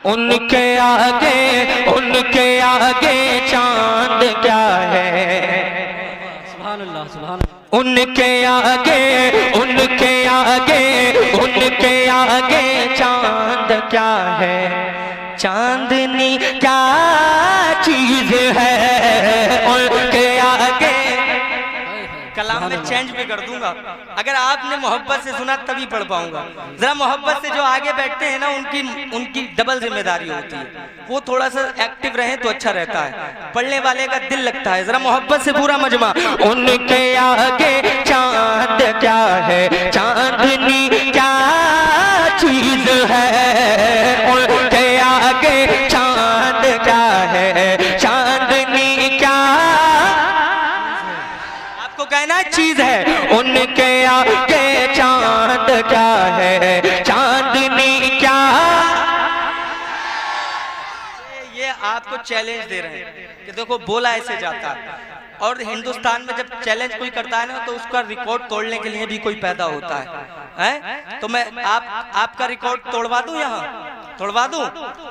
उनके आगे चांद क्या है। सुभान अल्लाह सुभान अल्लाह। उनके आगे चांद क्या है। चांदनी क्या चीज है उनके आगे। कलाम में चेंज भी कर दूंगा, अगर आपने मोहब्बत से सुना तभी पढ़ पाऊंगा। जरा मोहब्बत से जो आगे बैठते हैं ना उनकी डबल जिम्मेदारी होती है, वो थोड़ा सा एक्टिव रहे तो अच्छा रहता है, पढ़ने वाले का दिल लगता है। जरा मोहब्बत से पूरा मजमा। उनके आगे चांद क्या है, चांदनी क्या चीज है। उनके आगे चांद क्या है, चांदनी क्या कहना चीज है। उनके आगे चांद क्या है, चांदनी क्या। ये आपको चैलेंज दे रहे हैं कि देखो बोला ऐसे जाता है, और हिंदुस्तान में जब चैलेंज कोई करता है ना तो उसका रिकॉर्ड तोड़ने के लिए भी कोई पैदा होता है, हैं? तो मैं आपका रिकॉर्ड तोड़वा दूं, यहाँ तोड़वा दूं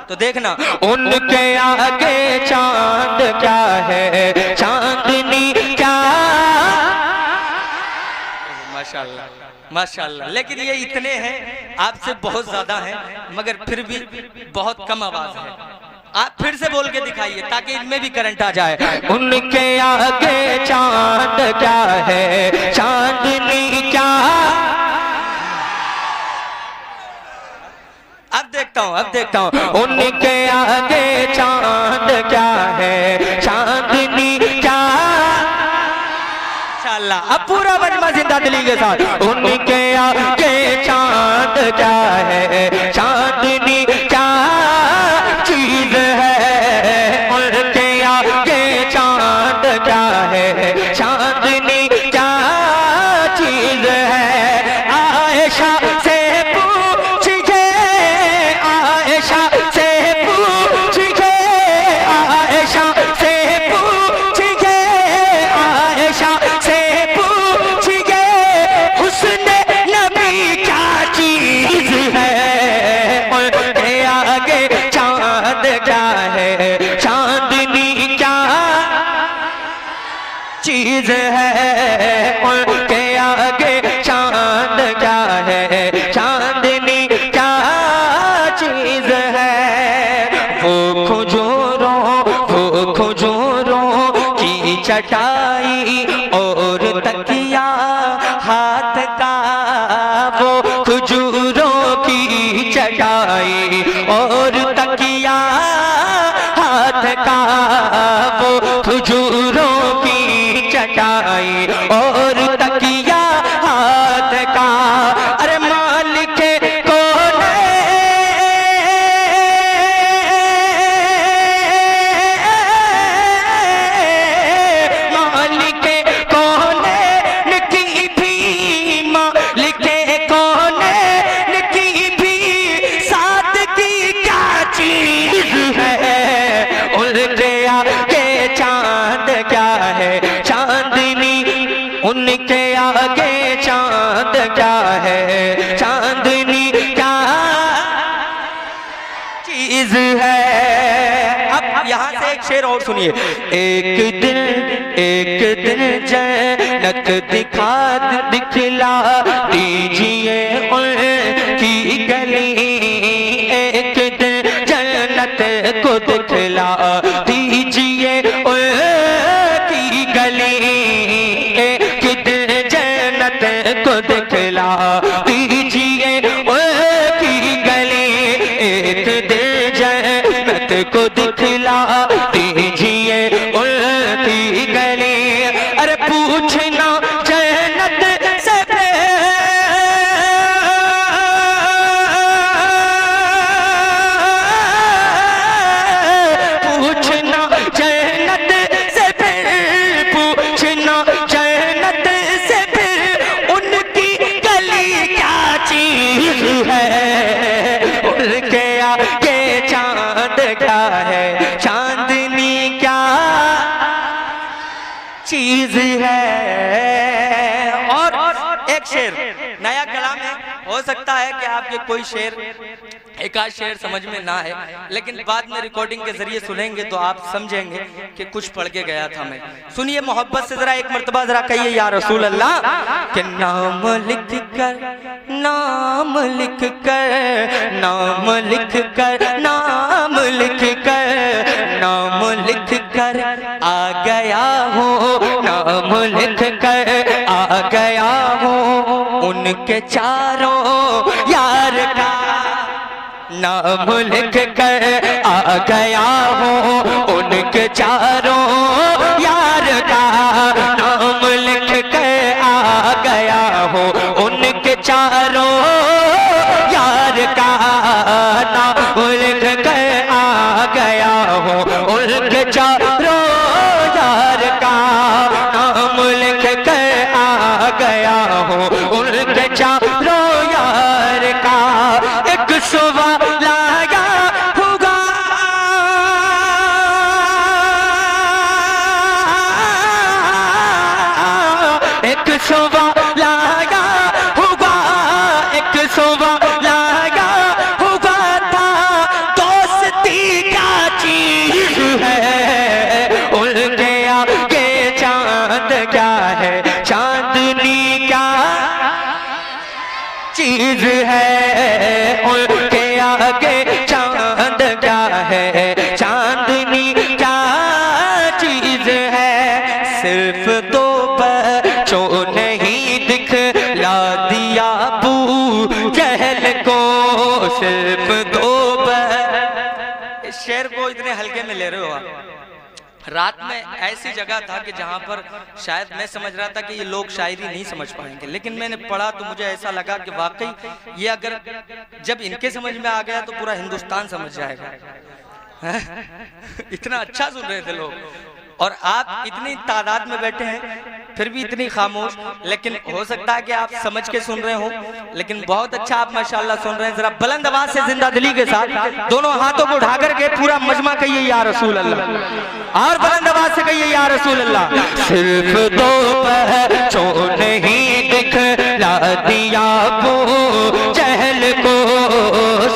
तो देखना। उनके आगे चांद क्या है, चांदनी क्या। माशाल्लाह माशाल्लाह। लेकिन ये इतने हैं, आपसे बहुत ज्यादा हैं, मगर फिर भी बहुत कम आवाज है। आप फिर से बोल के दिखाइए ताकि इनमें भी करंट आ जाए। उनके आगे चांद क्या है, चांदनी क्या। अब देखता हूँ उनके आगे चांद क्या है, चांदनी क्या। अब पूरा मजमा जिंदा दिली के साथ। उनके आगे चांद क्या है, चांदनी क्या चीज है। उनके आगे चांद क्या है, चांदनी क्या चीज है। आयशा से पूछिए, आयशा से पूछिए, आयशा से पूछिए, आयशा से पूछिए, हुस्न नबी क्या चीज है। उनके आगे चांद क्या है, चांदनी क्या चीज है। उनके आगे चांद क्या है, चांदनी क्या चीज है। वो खजूरों की चटाई और तकिया हाथ का। वो खजूरों की चटाई और तकिया हाथ का। वो खजूरों की चटाई और तकिया हाथ का। अरे मालिक कौन मालिक कौन की भी, मालिक कौन की भी सादगी क्या चीज है। उनके आगे चांद क्या है, चांदनी। उनके आगे चांद क्या है, चांदनी क्या चीज है। अब यहाँ से एक शेर और सुनिए। एक दिन जन्नत दिखला दीजिए उनकी गली। एक दिन जन्नत को दिखला दीजिए उनकी गली। एक दिन जन्नत को दिखला दीजिए उनकी गली। एक दिन जन्नत को दिखला दीजिए उनकी गली। अरे पूछना जन्नत से पूछना जन्नत से फिर, पूछना जन्नत से फिर, उनकी गली क्या चीज है। उनके आगे चांद क्या है, चांदनी क्या चीज है। और एक शेर नया कलाम है, हो हो सकता है कि आपके कोई शेर एक आध शेर समझ में ना है, लेकिन बाद में रिकॉर्डिंग के जरिए सुनेंगे तो आप समझेंगे कि कुछ पढ़ के गया था मैं। सुनिए मोहब्बत से जरा एक मर्तबा जरा कहिए या रसूल अल्लाह के नाम लिख कर नाम लिख कर नाम लिख कर नाम लिख कर नाम लिख कर आ गया हूँ नाम लिख कर आ गया हूँ उनके चारों यार का नाम लिख कर आ गया हूँ उनके चारों यार का नाम लिख कर आ गया हूँ उनके चारों यार का नाम लिख कर आ गया हूँ उनके चारों यार का नाम लिख कर आ गया हूँ उनके चारों यार का एक सुबह लाया होगा एक सुबह लाया होगा एक सुबह लाया होगा था दोस्ती क्या चीज है उनके आगे चांद क्या है चांदनी क्या चीज है उनके आगे चांद क्या है चांदनी क्या चीज है सिर्फ दो बच्चों नहीं दिखला दिया अबू जहल को सिर्फ दो इस शेर को इतने हल्के में ले रहे हो आप। रात में ऐसी जगह था कि जहां पर शायद मैं समझ रहा था कि ये लोग शायरी नहीं समझ पाएंगे, लेकिन मैंने पढ़ा तो मुझे ऐसा लगा कि वाकई ये अगर जब इनके समझ में आ गया तो पूरा हिंदुस्तान समझ जाएगा। इतना अच्छा सुन रहे थे लोग और आप इतनी तादाद में बैठे हैं फिर भी इतनी खामोश, लेकिन हो सकता है कि आप समझ के सुन रहे हो, लेकिन बहुत अच्छा आप माशाल्लाह सुन रहे हैं। जरा बुलंद आवाज से जिंदा दिली के साथ दोनों हाथों को उठा करके पूरा मजमा कहिए या रसूल अल्लाह और बुलंद आवाज से कहिए या रसूल अल्लाह। सिर्फ दो बच्चों नहीं दिखला दिया अबू जहल को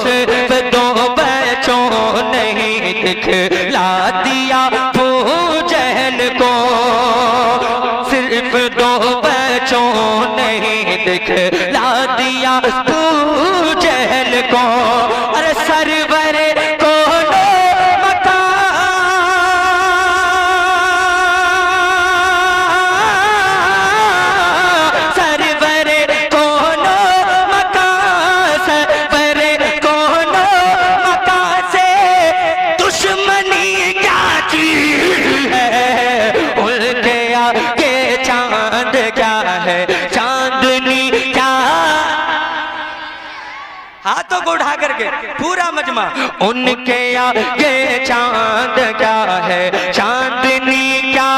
सिर्फ दो बच्चों नहीं दिखला दिया अबू जहल को सिर्फ दो बच्चों नहीं दिखला दिया अबू जहल को। अरे सरवर को हाथों को उठा करके पूरा मजमा उनके आगे चांद क्या है चांदनी क्या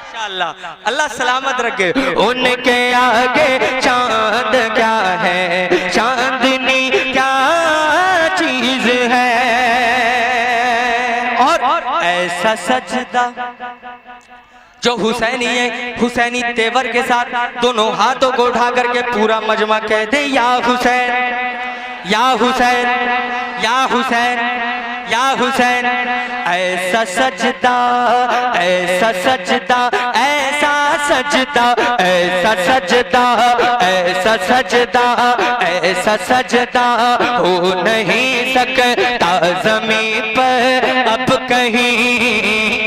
इंशाअल्लाह अल्लाह सलामत रखे। उनके आगे चांद क्या है चांदनी क्या चीज है और ऐसा सजदा जो हुसैनी है हुसैनी तेवर के साथ दोनों हाथों को उठा करके पूरा मजमा कह दे या हुसैन या हुसैन या हुसैन या हुसैन। ऐसा सजदा ऐसा सजदा ऐसा सजदा ऐसा सजदा ऐसा सजदा ऐसा सजदा हो नहीं सकता ज़मीन पर अब कहीं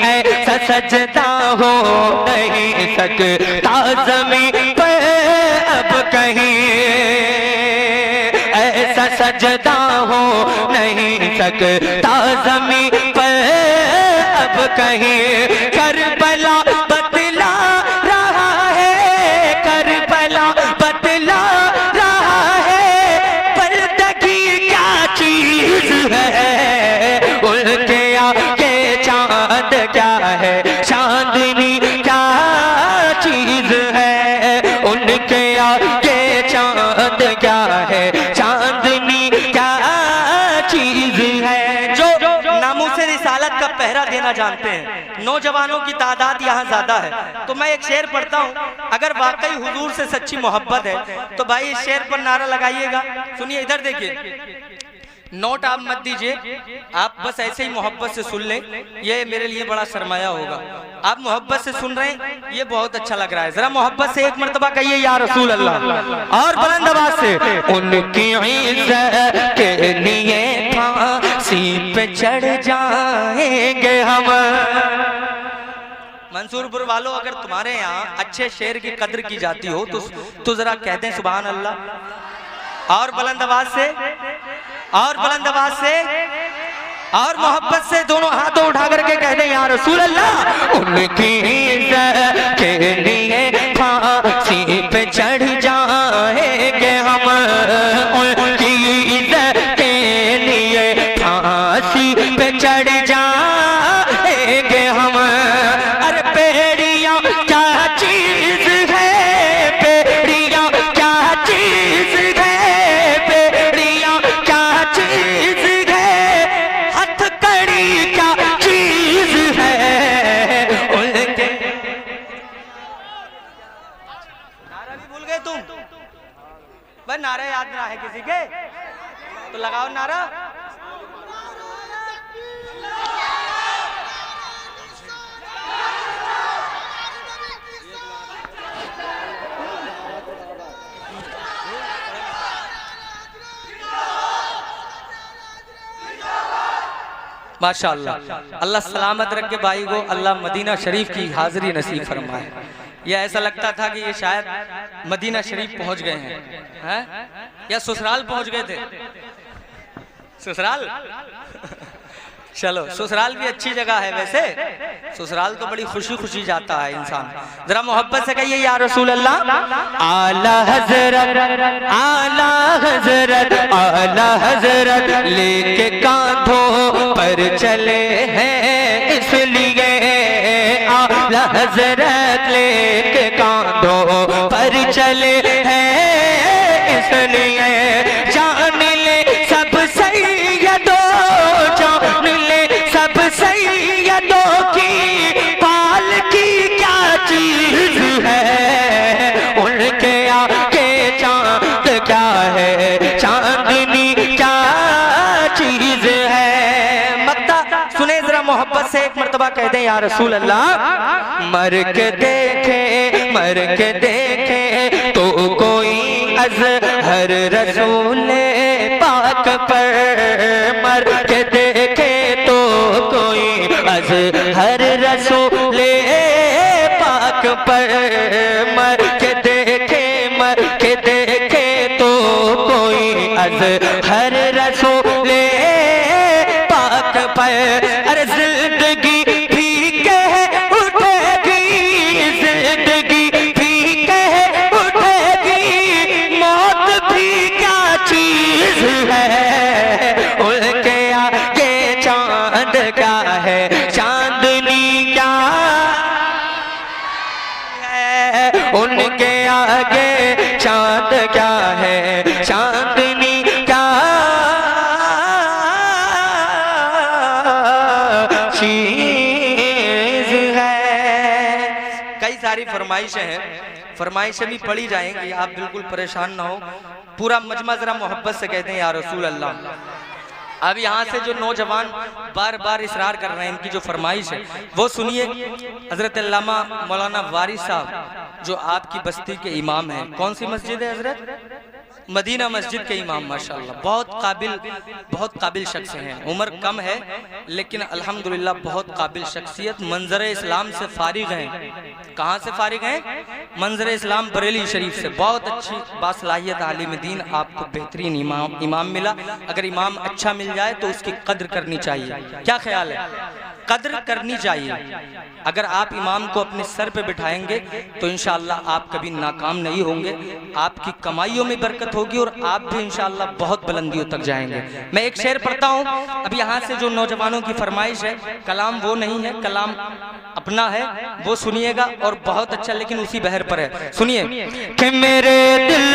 ऐसा सजदा हो नहीं सकता ज़मीन पर अब कहीं ऐसा सजदा हो नहीं सकता ज़मीन पर अब कहीं। करबला बतला रहा है करबला बतला रहा है पर्दगी क्या चीज है उनके आगे चांद क्या है चांदनी क्या चीज है उनके आगे चांद क्या है चांदनी क्या चीज है। जो नामूस रिसालत का पहरा देना जानते हैं। नौजवानों की तादाद यहाँ ज्यादा है, तो मैं एक शेर पढ़ता हूँ। अगर वाकई हुजूर से सच्ची मोहब्बत है तो भाई इस शेर पर नारा लगाइएगा। सुनिए, इधर देखिए, नोट आप मत दीजिए, आप बस ऐसे ही मोहब्बत से सुन लें, ये मेरे लिए बड़ा सरमाया होगा। आप मोहब्बत से सुन रहे हैं, ये बहुत अच्छा लग रहा है। जरा मोहब्बत से एक मर्तबा कहिए या रसूल अल्लाह, और बुलंद आवाज से। उनकी इज्जत के लिए फांसी पे चढ़ जाएंगे हम। मंसूरपुर वालों, अगर तुम्हारे यहाँ अच्छे शेर की कद्र की जाती हो तो जरा कहते हैं सुभान अल्लाह, और बुलंद आवाज से, और बुलंद आवाज से, और मोहब्बत से दोनों हाथों उठा करके कह दें या रसूल अल्लाह। उनकी इज्जत के लिए फांसी पे चढ़ जाएंगे हम, उनकी इज्जत के लिए फांसी पे चढ़ जाएंगे हम। अरे बेड़ियां क्या चीज है, बेड़ियां क्या चीज है, बेड़ियां क्या चीज है, हथकड़ी क्या चीज है उनके। नारा भी भूल गए तुम? बस नारा याद ना है किसी के तो लगाओ नारा। माशाअल्लाह, अल्लाह सलामत रखे भाई को, अल्लाह मदीना शरीफ की हाजिरी नसीब फरमाए। यह ऐसा लगता था कि ये शायद मदीना शरीफ पहुंच गए हैं, या ससुराल पहुंच गए थे। ससुराल चलो, ससुराल भी अच्छी जगह है वैसे, ससुराल तो बड़ी खुशी खुशी जाता है इंसान। जरा मोहब्बत से कहिए या रसूल अल्लाह। आला हजरत, आला हजरत, आला हजरत लेके कांधों पर चले हैं, इसलिए आला हजरत लेके कांधों पर चले हैं, इसलिए जान ले सब सैयदों, जान ले सब सैयदों की पाल की क्या चीज है, उनके आगे चांद क्या है, चांदनी क्या चीज है। मक्ता सुने जरा मोहब्बत से एक मर्तबा कह दे या रसूल अल्लाह। मर के देखे, मर के देखे तो कोई अज़हर रसूले पाक पर, मर के देखे तो कोई अज़हर रसूले पाक पर, मर के देखे, मर के देखे तो कोई अज़हर रसूले पाक पर। अरे जिंदगी भी कह उठेगी, जिंदगी भी कह उठेगी, मौत भी क्या चीज है, उनके आगे चांद क्या है, चांदनी क्या है, उनके आगे चांद क्या है, चांदनी क्या चीज है। कई सारी फरमाइशें हैं, फरमाइशें भी पढ़ी जाएंगी, आप बिल्कुल परेशान ना हो। पूरा मजमा जरा मोहब्बत से कहते हैं या रसूल अल्लाह। अब यहाँ से जो नौजवान बार बार इसरार कर रहे हैं, इनकी जो फरमाइश है वो सुनिए। हजरत अल्लामा मौलाना वारिस साहब जो आपकी बस्ती के इमाम हैं, कौन सी मस्जिद है हजरत? मदीना मस्जिद के इमाम, माशाल्लाह बहुत काबिल शख्स हैं। उम्र कम है लेकिन अल्हम्दुलिल्लाह बहुत काबिल शख्सियत। मंजर इस्लाम से फारिग हैं। कहाँ से फारिग हैं? मंजर इस्लाम बरेली शरीफ से। बहुत अच्छी बासलाहियत आलिम दीन, आपको बेहतरीन इमाम मिला। अगर इमाम अच्छा मिल जाए तो उसकी कद्र करनी चाहिए। क्या ख्याल है? कद्र करनी चाहिए। अगर आप इमाम को अपने सर पे बिठाएंगे तो इंशाअल्लाह आप कभी नाकाम नहीं होंगे, आपकी कमाइयों में बरकत होगी और आप भी इंशाअल्लाह बहुत बुलंदियों तक जाएंगे। मैं एक शेर पढ़ता हूँ। अब यहाँ से जो नौजवानों की फरमाइश है, कलाम वो नहीं है, कलाम अपना है, वो सुनिएगा और बहुत अच्छा, लेकिन उसी बहर पर है। सुनिए कि मेरे दिल